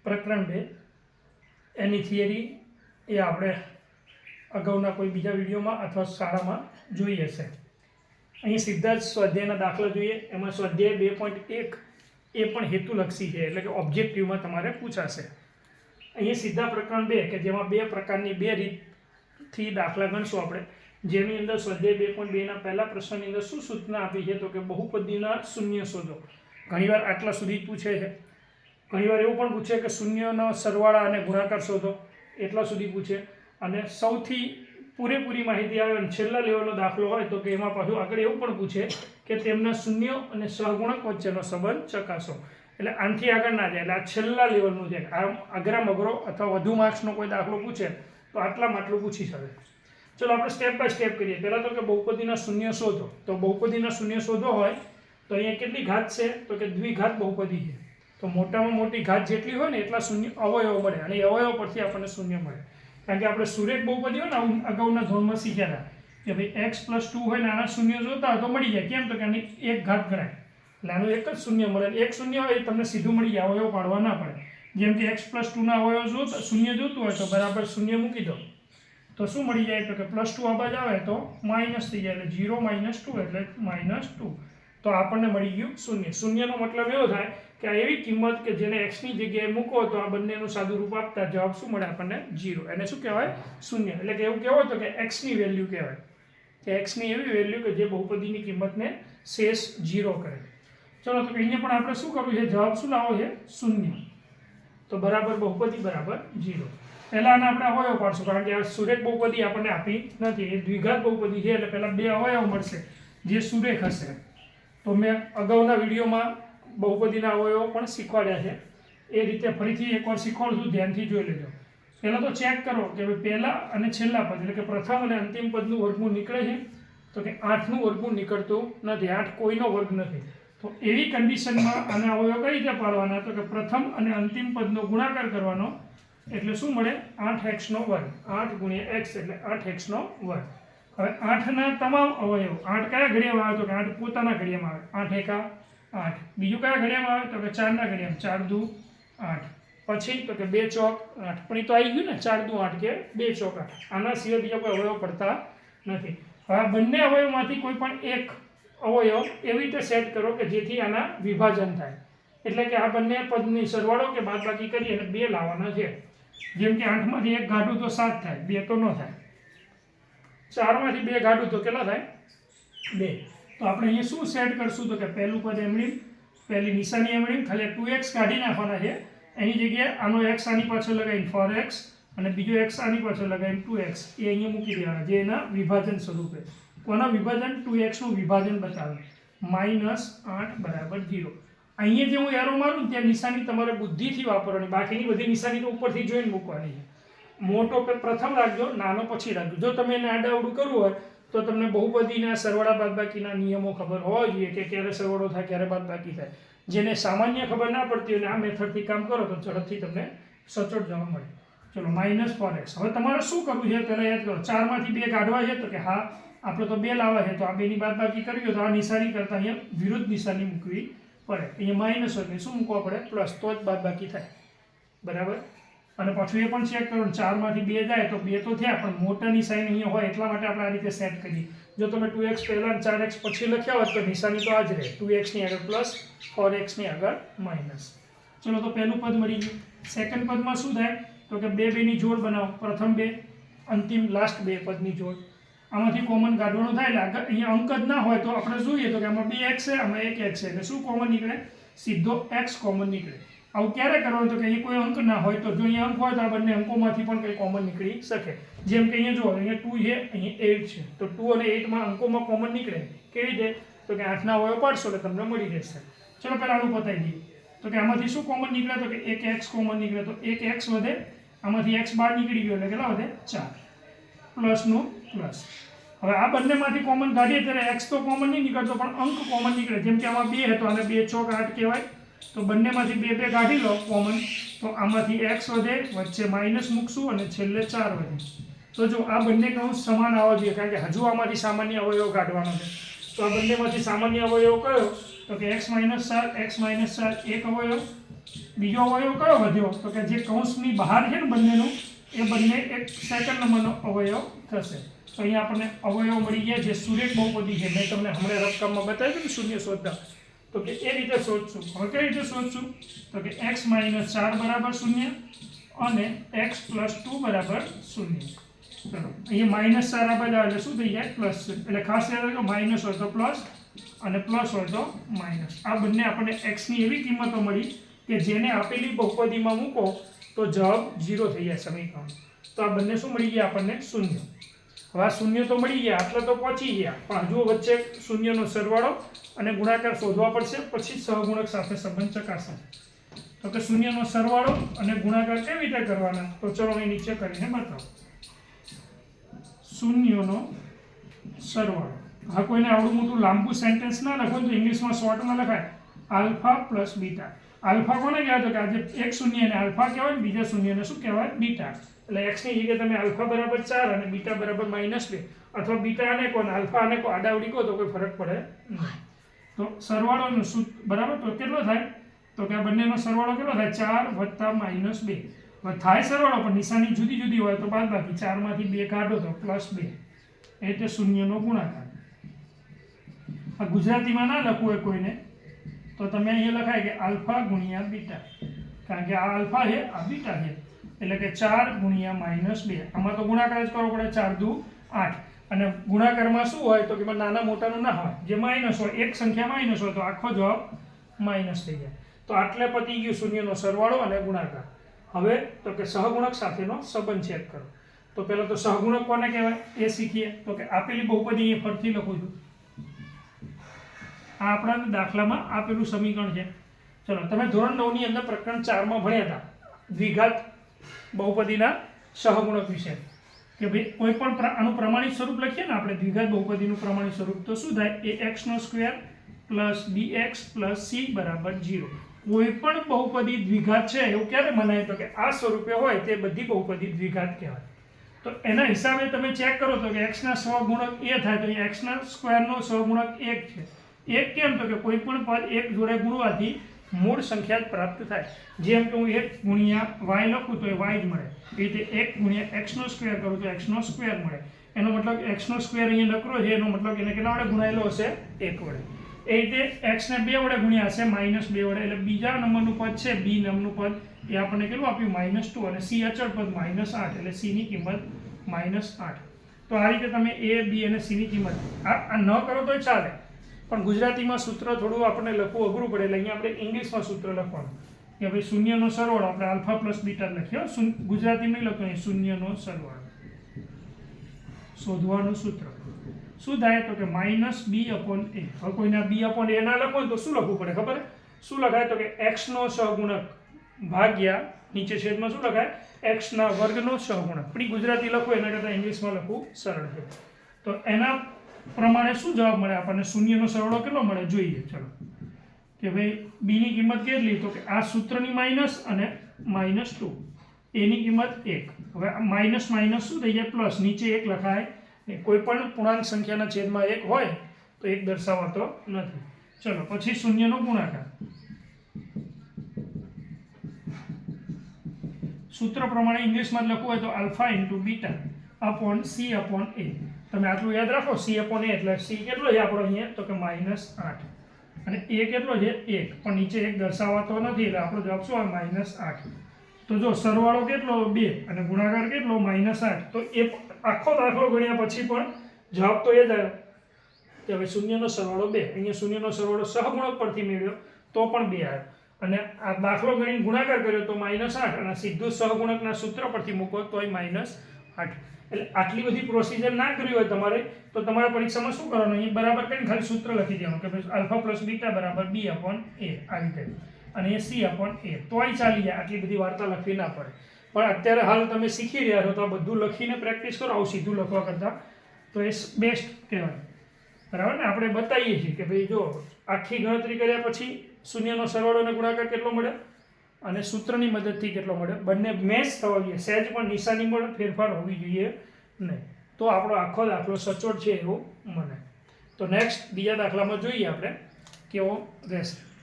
પ્રકરણ 2 એની થિયરી એ આપણે અગાઉના કોઈ બીજા વિડીયોમાં અથવા શાળામાં જોઈ હશે. અહીં સીધા જ સ્વાધ્યાયના દાખલા જોઈએ. એમાં સ્વાધ્યાય 2.1 એ પણ હેતુલક્ષી છે, એટલે કે ઓબ્જેક્ટિવમાં તમારે પૂછાશે. અહીંયા સીધા પ્રકરણ 2 કે જેમાં બે પ્રકારની બે રીતથી દાખલા ગણશું આપણે, જેની અંદર સ્વાધ્યાય 2.2 ના પહેલા પ્રશ્નની અંદર શું સૂચના આપી છે તો કે બહુપદીના શૂન્ય શોધો. ઘણીવાર આટલા સુધી પૂછે છે, ઘણીવાર એવું પણ પૂછે કે શૂન્યનો સરવાળા અને ગુણાકાર શોધો, એટલા સુધી પૂછે. અને સૌથી પૂરેપૂરી માહિતી આવે અને છેલ્લા લેવલનો દાખલો હોય તો કે એમાં પાછું આગળ એવું પણ પૂછે કે તેમના શૂન્ય અને સહગુણક વચ્ચેનો સંબંધ ચકાસો. એટલે આનાથી આગળ ના જાય, એટલે આ છેલ્લા લેવલનું છે. આમ અઘરા મગરો અથવા વધુ માર્ક્સનો કોઈ દાખલો પૂછે તો આટલામાં આટલું પૂછી શકે. ચલો આપણે સ્ટેપ બાય સ્ટેપ કરીએ. પહેલાં તો કે બહુપદીના શૂન્ય શોધો. તો બહુપદીના શૂન્ય શોધો હોય તો અહીંયા કેટલી ઘાત છે તો કે દ્વિઘાત બહુપદી છે. તો મોટામાં મોટી ઘાત જેટલી હોય ને એટલા શૂન્ય અવયવો મળે, અને એ અવયવ પરથી આપણને શૂન્ય મળે. કારણ કે આપણે સુરેખ બહુપદી હોય ને અગાઉના ધોરણમાં શીખ્યા હતા કે ભાઈ x+2 હોય ને આના શૂન્ય જોતા હોય તો મળી જાય. કેમ તો કે આની એક ઘાત ગણાય, એટલે આનું એક જ શૂન્ય મળે. એક શૂન્ય હોય એ તમને સીધું મળી જાય, અવયવ પાડવા ના પડે. જેમ કે x+2 ના અવયવ શૂન્ય જોતું હોય તો બરાબર શૂન્ય મૂકી દો તો શું મળી જાય તો કે +2 આ બાજુ આવે તો માઇનસ થઈ જાય, એટલે 0 - 2 એટલે -2. તો આપણને મળી ગયું શૂન્ય. શૂન્યનો મતલબ એવો થાય કે આ એવી કિંમત કે જેને x ની જગ્યાએ મૂકો તો આ બંનેનું સાદું રૂપ આપતા જવાબ શું મળે આપણને 0. એને શું કહેવાય? શૂન્ય. એટલે કે એવું કહેવાય તો કે x ની વેલ્યુ કહેવાય કે x ની એવી વેલ્યુ કે જે બહુપદીની કિંમતને શેષ 0 કરે. ચલો તો અહીંયા પણ આપણે શું કરવું છે? જવાબ શું લાવવો છે? શૂન્ય. તો બરાબર બહુપદી બરાબર 0. પહેલાં આને આપણે અવયવ પાડશું, કારણ કે આ સુરેખ બહુપદી આપણને આપી નથી. એ દ્વિઘાત બહુપદી છે એટલે પહેલાં બે અવયવ મળશે જે સુરેખ હશે. તો મેં અગાઉના વિડીયોમાં બહુપદીના અવયવો પણ શીખવાડ્યા છે, એ રીતે ફરીથી એકવાર શીખવાડશું, ધ્યાનથી જોઈ લેજો. પહેલાં તો ચેક કરો કે ભાઈ પહેલાં અને છેલ્લા પદ એટલે કે પ્રથમ અને અંતિમ પદનું વર્ગમૂળ નીકળે છે તો કે 8નું વર્ગમૂળ નીકળતું નથી. 8 કોઈનો વર્ગ નથી. તો એવી કન્ડિશનમાં આના અવયવ કઈ રીતે પાડવાના તો કે પ્રથમ અને અંતિમ પદનો ગુણાકાર કરવાનો, એટલે શું મળે? 8x². 8 × x એટલે 8x². હવે 8ના તમામ અવયવ, 8 કયા ઘડિયામાં આવે તો કે 8 પોતાના ઘડિયામાં આવે, 8 × 8. બીજું કયા ઘડિયામાં આવે તો કે 4ના ઘડિયામાં, 4 × 2 = 8. પછી તો કે 2 × 4 = 8. પણ એ તો આવી ગયું ને, 4 × 2 = 8 કે 2 × 8. આના સિવાય બીજા કોઈ અવયવ પડતા નથી. હવે આ બંને અવયવમાંથી કોઈ પણ એક અવયવ એવી રીતે સેટ કરો કે જેથી આના વિભાજન થાય. એટલે કે આ બંને પદની સરવાળો કે બાદબાકી કરી અને 2 લાવવાના છે. જેમ કે 8માંથી 1 કાઢું તો 7 થાય, 2 તો ન થાય. 4માંથી 2 કાઢું તો કેટલા થાય? 2. તો આપણે અહીંયા શું સેટ કરશું તો કે પહેલું પદ એમની પહેલી નિશાની એમની ખાલી 2x કાઢી નાખવાના છે. એની જગ્યાએ આનો x આની પાછળ લગાવીને 4x અને બીજો x આની પાછળ લગાવીને 2x એ અહીંયા મૂકી દેવાના, જે એના વિભાજન સ્વરૂપે. કોના વિભાજન? 2xનું વિભાજન બતાવે. -8 બરાબર 0. અહીંયા જે હું એરો મારું ત્યાં નિશાની તમારે બુદ્ધિથી વાપરવાની, બાકીની બધી નિશાની તો ઉપરથી જોઈને મૂકવાની છે. મોટો પ્રથમ રાખજો, નાનો પછી રાખજો. જો તમે એને આડાઅવડું કરવું હોય તો તમને બહુપદીના સરવાળા બાદબાકીના નિયમો ખબર હોવા જોઈએ કે ક્યારે સરવાળો થાય, ક્યારે બાદબાકી થાય. જેને સામાન્ય ખબર ના પડતી હોય અને આ મેથડથી કામ કરો તો ઝડપથી તમને સચોટ જવાબ મળે. ચલો -4x. હવે તમારે શું કરવું છે પહેલાં યાદ કરો. 4માંથી 2 કાઢવા છે તો કે હા આપણે તો 2 લાવવા છે, તો આ 2ની બાદબાકી કરવી હોય તો આ નિશાની કરતાં અહીંયા વિરુદ્ધ નિશાની મૂકવી પડે. અહીંયા માઇનસ હોય એટલે શું મૂકવા પડે? પ્લસ, તો જ બાદબાકી થાય. બરાબર. અને પાછું એ પણ ચેક કરો, 4માંથી 2 જાય તો 2 તો થયા, પણ મોટાની સાઈન અહીંયા હોય એટલા માટે આપણે આ રીતે સેટ કરીએ. જો તમે 2x પહેલાં 4x પછી લખ્યા હોત તો નિશાની તો આ જ રહે. 2xની આગળ પ્લસ, 4xની આગળ માઇનસ. ચલો તો પહેલું પદ મળી ગયું. સેકન્ડ પદમાં શું થાય તો કે 2 2ની જોડ બનાવો. પ્રથમ 2, અંતિમ લાસ્ટ 2 પદની જોડ. આમાંથી કોમન કાઢવાનું થાય એટલે આગળ અહીંયા અંક જ ના હોય તો આપણે જોઈએ તો કે આમાં 2x છે, આમાં 1x છે, એટલે શું કોમન નીકળે? સીધો x કોમન નીકળે. આવું ક્યારે કરવાનું તો કે અહીંયા કોઈ અંક ના હોય, તો જો અહીંયા અંક હોય તો આ બંને અંકોમાંથી પણ કંઈ કોમન નીકળી શકે. જેમ કે અહીંયા જુઓ, અહીંયા 2 છે, અહીંયા 8 છે, તો 2 અને 8માં અંકોમાં કોમન નીકળે. કેવી રીતે? તો કે 8ના અવયવ પાડશો એટલે તમને મળી રહેશે. ચલો પહેલાં આનું પતાવી દઈએ. તો કે આમાંથી શું કોમન નીકળે તો કે 1x કોમન નીકળે, તો 1x વધે, આમાંથી x બહાર નીકળી ગયો એટલે કેટલા વધે? 4. પ્લસનું પ્લસ. હવે આ બંનેમાંથી કોમન કાઢીએ ત્યારે x તો કોમન નહીં નીકળતો પણ અંક કોમન નીકળે. જેમ કે આમાં 2 હતો અને 2 × 8 કહેવાય, તો બંનેમાંથી 2 2 કાઢી લો કોમન, તો આમાંથી x વધે, વચ્ચે માઇનસ મૂકશું અને છેલ્લે 4 વધે. તો જો આ બંને કૌંસ સમાન આવવા જોઈએ, કારણ કે હજુ આમાંથી સામાન્ય અવયવ કાઢવાનો છે. તો આ બંનેમાંથી સામાન્ય અવયવ કયો તો કે x - 4 એક અવયવ, બીજો અવયવ કયો વધ્યો તો કે જે કૌંસની બહાર છે ને બંનેનું એ બંને એક સેકન્ડ નંબરનો અવયવ થશે. તો અહીંયા આપણને અવયવ મળી ગયા જે સુરેખ બહુપદી છે. મેં તમને હમણાં રકમમાં બતાવ્યું ને શૂન્ય શોધતા, તો કે એ રીતે શોધશું. હવે કઈ રીતે શોધશું તો કે x - 4 બરાબર 0 અને x + 2 બરાબર 0. ચલો અહીંયા -4 આ બાજુ આવે એટલે શું થઈ જાય પ્લસ. એટલે ખાસ યાદ રાખો માઇનસ હોય તો પ્લસ અને પ્લસ હોય તો માઇનસ. આ બંને આપણને x ની એવી કિંમતો મળી કે જેને આપેલી બહુપદીમાં મૂકો તો જવાબ 0 થઈ જાય સમીકરણ. તો આ બંને શું મળી ગયા આપણને 0. હવે આ 0 તો મળી ગયા, આટલા તો પહોંચી ગયા, પણ હજુ વચ્ચે શૂન્યનો સરવાળો અને ગુણાકાર શોધવા પડશે, પછી સહગુણક સાથે સંબંધ ચકાસશે. તો કે શૂન્યનો સરવાળો અને ગુણાકાર કેવી રીતે કરવાના તો ચલો અહીં નીચે કરીને બતાવો. શૂન્યનો સરવાળો. હા, કોઈને આવડું મોટું લાંબુ સેન્ટેન્સ ના લખો તો ઇંગ્લિશમાં શોર્ટમાં લખાય આલ્ફા પ્લસ બીટા. આલ્ફા કોને કહેવાય તો કે આજે એક શૂન્યને આલ્ફા કહેવાય, બીજા શૂન્યને શું કહેવાય બીટા. એટલે x ની જગ્યાએ તમે આલ્ફા બરાબર 4 અને બીટા બરાબર -2 અથવા બીટા અને કોને આલ્ફા અને કો આડાવડી કહો તો કોઈ ફરક પડે નહીં. તો સરવાળોનું સૂત્ર બરાબર તો કેટલો થાય તો કે આ બંનેનો સરવાળો કેટલો થાય 4 + -2. હવે થાય સરવાળો પણ નિશાની જુદી જુદી હોય તો બાદબાકી. 4 માંથી 2 કાઢો તો +2 એટલે શૂન્યનો ગુણાકાર. આ ગુજરાતીમાં ના લખવું હોય કોઈને તો તમે અહીંયા લખાય કે આલ્ફા ગુણ્યા બીટા, કારણ કે આ આલ્ફા છે આ બીટા છે. એટલે કે 4 × -2. આમાં તો ગુણાકાર જ કરવો પડે. 4 દુ 8. અને ગુણાકારમાં શું હોય તો કે નાના મોટાનું ના હોય, જે માઇનસ હોય એક સંખ્યા માઇનસ હોય તો આખો જવાબ માઇનસ થઈ જાય. તો આટલે પતી ગયું શૂન્યનો સરવાળો અને ગુણાકાર. હવે તો કે સહગુણક સાથેનો સંબંધ ચેક કરો. તો પહેલાં તો સહગુણક કોને કહેવાય એ શીખીએ. તો કે આપેલી બહુપદી એ ફરીથી લખું છું. આ આપણા દાખલામાં આપેલું સમીકરણ છે. ચલો તમે ધોરણ 9 ની અંદર પ્રકરણ 4 માં ભણ્યા હતા દ્વિઘાત બહુપદીના સહગુણક વિશે કે ભાઈ કોઈ પણ આનું પ્રમાણિત સ્વરૂપ લખીએ ને આપણે દ્વિઘાત બહુપદીનું પ્રમાણિત સ્વરૂપ તો શું થાય ax² + bx + c = 0. કોઈ પણ બહુપદી દ્વિઘાત છે એવું ક્યારે મનાય તો કે આ સ્વરૂપે હોય તે બધી બહુપદી દ્વિઘાત કહેવાય. તો એના હિસાબે તમે ચેક કરો તો કે x ના સહગુણક એ થાય તો x² નો સહગુણક 1 છે. 1 કેમ તો કે કોઈ પણ પદ 1 જોડે ગુણવાથી મૂળ સંખ્યા જ પ્રાપ્ત થાય. જેમ કે હું 1 × y લખું તો એ y જ મળે. એ રીતે 1 × x² કરું તો x² મળે. એનો મતલબ x² અહીંયા નકરો છે, એનો મતલબ એને કેટલા વડે ગુણાયેલો હશે 1 વડે. એ રીતે x ને 2 વડે ગુણ્યા હશે -2 વડે. એટલે બીજા નંબરનું પદ છે b નામનું પદ એ આપણને કેટલું આપ્યું -2 અને c અચળ પદ -8 એટલે c ની કિંમત -8. તો આ રીતે તમે a b અને c ની કિંમત આ ન કરો તો ચાલે, પણ ગુજરાતીમાં સૂત્ર થોડું આપણને લખવું અઘરું પડે એટલે અહીંયા આપણે ઇંગ્લિશમાં સૂત્ર લખવાનું કે ભાઈ શૂન્યનો સરવાળો આપણે આલ્ફા + બીટા લખ્યો. ગુજરાતીમાં નહીં લખતો, અહીં શૂન્યનો સરવાળો શોધવાનું સૂત્ર શું થાય તો કે -b/a. હવે કોઈને b/a ના લખવું તો શું લખવું પડે ખબર? શું લખાય તો કે x નો સહગુણક ભાગ્યા નીચે છેદમાં શું લખાય x ના વર્ગનો સહગુણક. પણ ગુજરાતી લખવું એના કરતાં ઇંગ્લિશમાં લખવું સરળ છે. તો એના પ્રમાણે શું જવાબ મળે આપણને? શૂન્યનો સરવાળો કેટલો મળે જોઈએ. ચલો કે ભાઈ b ની કિંમત કેટલી તો કે આ સૂત્રની માઇનસ અને -2, a ની કિંમત 1. હવે માઇનસ માઇનસ શું થઈ જાય પ્લસ, નીચે 1 લખાય. કોઈ પણ પૂર્ણાંક સંખ્યાના છેદમાં 1 હોય તો 1 દર્શાવાતો નથી. ચલો પછી શૂન્યનો ગુણાકાર. સૂત્ર પ્રમાણે ઇંગ્લિશમાં લખવું હોય તો આલ્ફા × બીટા / c/a. તમે આટલું યાદ રાખો c/a એટલે c કેટલો છે આપણો અહીંયા તો કે -8 અને a કેટલો છે 1, પણ નીચે 1 દર્શાવાતો નથી એટલે આપણો જવાબ શું આવે -8. તો જો સરવાળો કેટલો 2 અને ગુણાકાર કેટલો -8, તો એ આખો દાખલો ગણ્યા પછી પણ જવાબ તો એ જ આવ્યો કે હવે શૂન્યનો સરવાળો 2. અહીંયા શૂન્યનો સરવાળો સહગુણક પરથી મેળવ્યો તો પણ 2 આવ્યો, અને આ દાખલો ગણીને ગુણાકાર કર્યો તો -8 અને સીધું સહગુણકના સૂત્ર પરથી મૂકો તોય -8. એટલે આટલી બધી પ્રોસિજર ના કરવી હોય તમારે તો તમારા પરીક્ષામાં શું કરવાનું? અહીં બરાબર કરીને ખાલી સૂત્ર લખી દેવાનું કે ભાઈ આલ્ફા + બીટા = b/a આવી રીતે, અને એ c/a તોય ચાલી જાય. આટલી બધી વાર્તા લખવી ના પડે. પણ અત્યારે હાલ તમે શીખી રહ્યા છો તો આ બધું લખીને પ્રેક્ટિસ કરો આવું સીધું લખવા કરતાં, તો એ બેસ્ટ કહેવાય. બરાબર ને? આપણે બતાવીએ છીએ કે ભાઈ જો આખી ગણતરી કર્યા પછી શૂન્યનો સરવાળો અને ગુણાકાર કેટલો મળે અને સૂત્રની મદદથી કેટલો મળે, બંને મેચ થવા જોઈએ. સહેજ પણ નિશાનીમાં ફેરફાર હોવી જોઈએ નહીં, તો આપણો આખો દાખલો સચોટ છે એવું મને. તો નેક્સ્ટ બીજા દાખલામાં જોઈએ આપણે કેવો રહેશે.